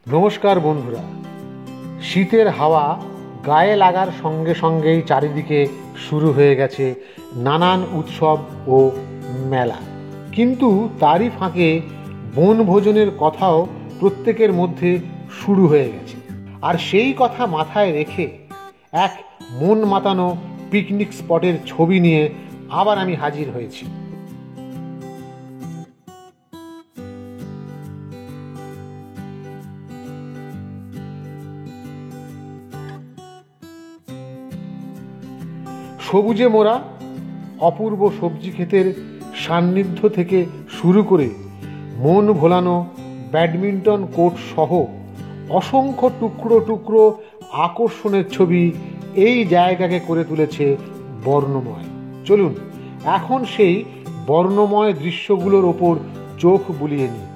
নমস্কার বন্ধুরা। শীতের হাওয়া গায়ে লাগার সঙ্গে সঙ্গেই চারিদিকে শুরু হয়ে গেছে নানান উৎসব ও মেলা, কিন্তু তারই ফাঁকে বনভোজনের কথাও প্রত্যেকের মধ্যে শুরু হয়ে গেছে। আর সেই কথা মাথায় রেখে এক মন মাতানো পিকনিক স্পটের ছবি নিয়ে আবার আমি হাজির হয়েছি। সবুজে মোড়া অপূর্ব সবজি ক্ষেতের সান্নিধ্য থেকে শুরু করে মন ভোলানো ব্যাডমিন্টন কোর্ট সহ অসংখ্য টুকরো টুকরো আকর্ষণের ছবি এই জায়গাকে করে তুলেছে বর্ণময়। চলুন এখন সেই বর্ণময় দৃশ্যগুলোর ওপর চোখ বুলিয়ে নিই।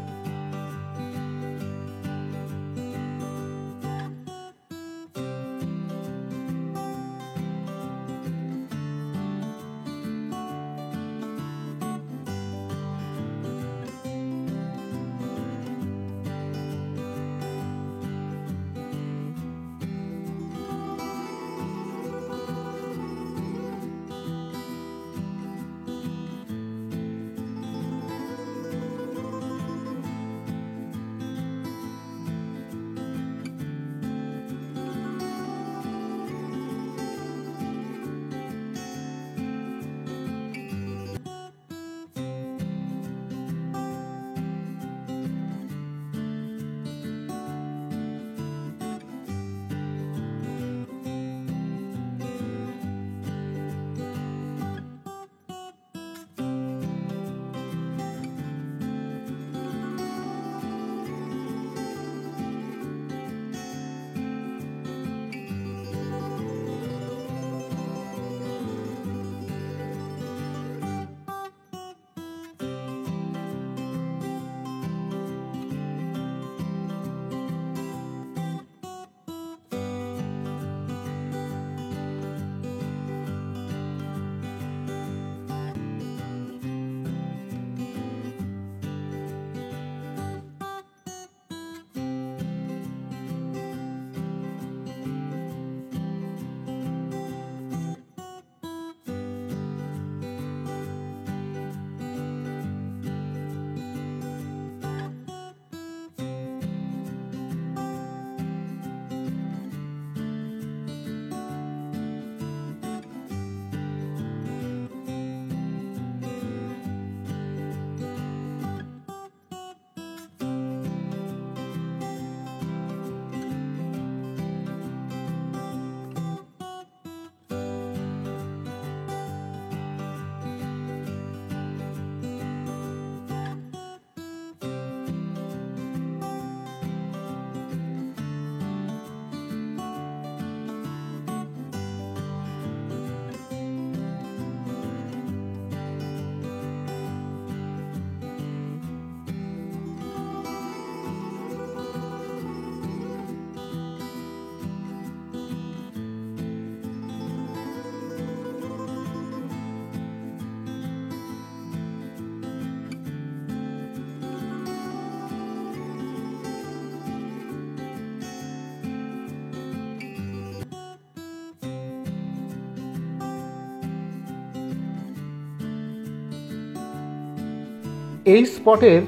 এই স্পটের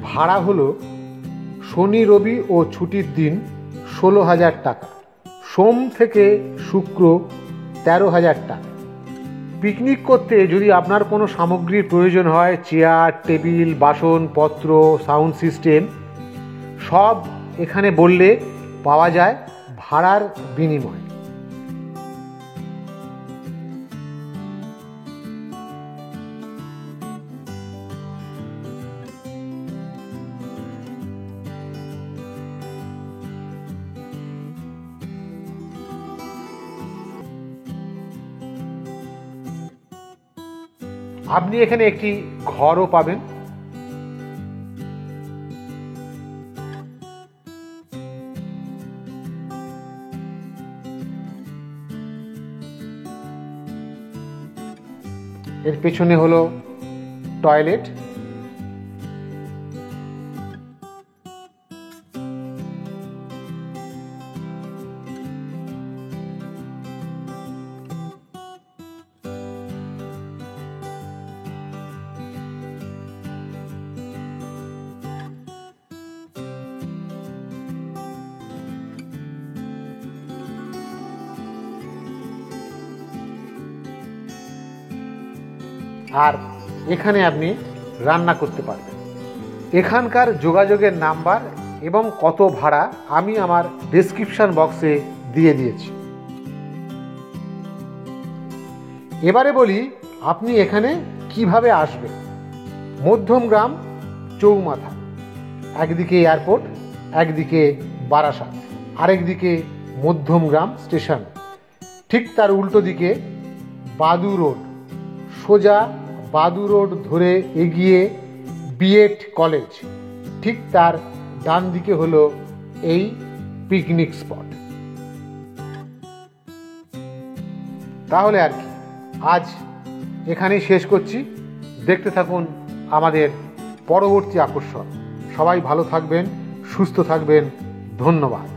ভাড়া হলো শনি রবি ও ছুটির দিন 16,000 টাকা, সোম থেকে শুক্র 13,000 টাকা। পিকনিক করতে যদি আপনার কোনো সামগ্রীর প্রয়োজন হয়, চেয়ার টেবিল বাসনপত্র সাউন্ড সিস্টেম সব এখানে বললে পাওয়া যায় ভাড়ার বিনিময়ে। আপনি এখানে একটি ঘরও পাবেন। এর পেছনে হলো টয়লেট। আর এখানে আপনি রান্না করতে পারবেন। এখানকার যোগাযোগের নাম্বার এবং কত ভাড়া আমি আমার ডেসক্রিপশন বক্সে দিয়ে দিয়েছি। এবারে বলি আপনি এখানে কিভাবে আসবেন। মধ্যমগ্রাম চৌমাথা, একদিকে এয়ারপোর্ট, একদিকে বারাসাত, আরেকদিকে মধ্যমগ্রাম স্টেশন, ঠিক তার উল্টো দিকে বাদু রোড। সোজা বাদু রোড ধরে এগিয়ে বিএড কলেজ, ঠিক তার ডান দিকে হলো এই পিকনিক স্পট। তাহলে আর কি, আজ এখানেই শেষ করছি। দেখতে থাকুন আমাদের পরবর্তী আকর্ষণ। সবাই ভালো থাকবেন, সুস্থ থাকবেন। ধন্যবাদ।